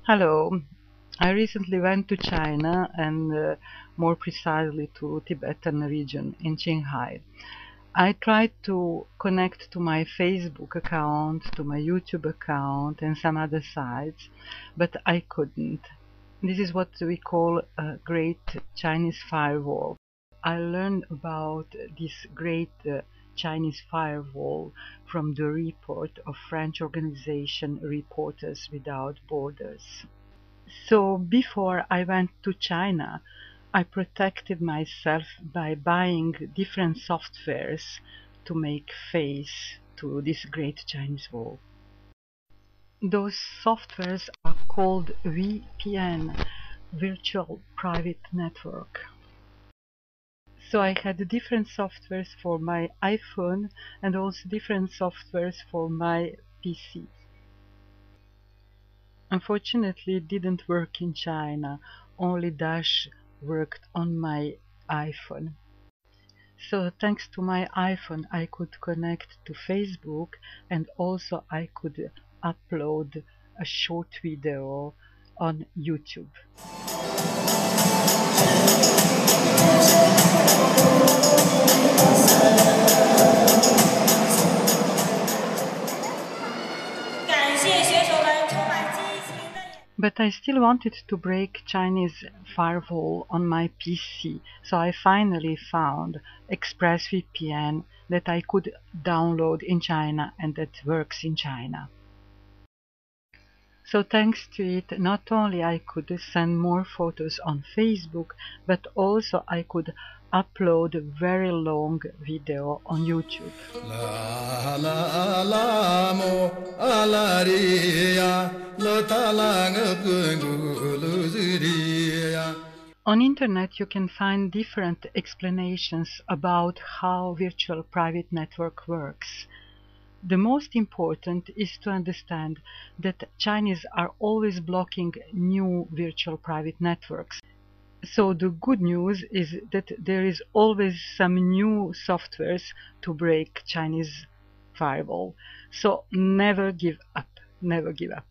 Hello. I recently went to China and more precisely to Tibetan region in Qinghai. I tried to connect to my Facebook account, to my YouTube account and some other sites, but I couldn't. This is what we call a Great Chinese Firewall. I learned about this Great Chinese Firewall from the report of French organization Reporters Without Borders. So before I went to China, I protected myself by buying different softwares to make face to this Great Chinese Wall. Those softwares are called VPN, Virtual Private Network. So I had different softwares for my iPhone and also different softwares for my PC. Unfortunately, it didn't work in China, only Dash worked on my iPhone. So thanks to my iPhone I could connect to Facebook and also I could upload a short video on YouTube. But I still wanted to break Chinese firewall on my PC, so I finally found ExpressVPN that I could download in China and that works in China. So thanks to it, not only I could send more photos on Facebook, but also I could upload a very long video on YouTube. On internet you can find different explanations about how virtual private network works. The most important is to understand that Chinese are always blocking new virtual private networks. So the good news is that there is always some new softwares to break Chinese firewall. So never give up, never give up.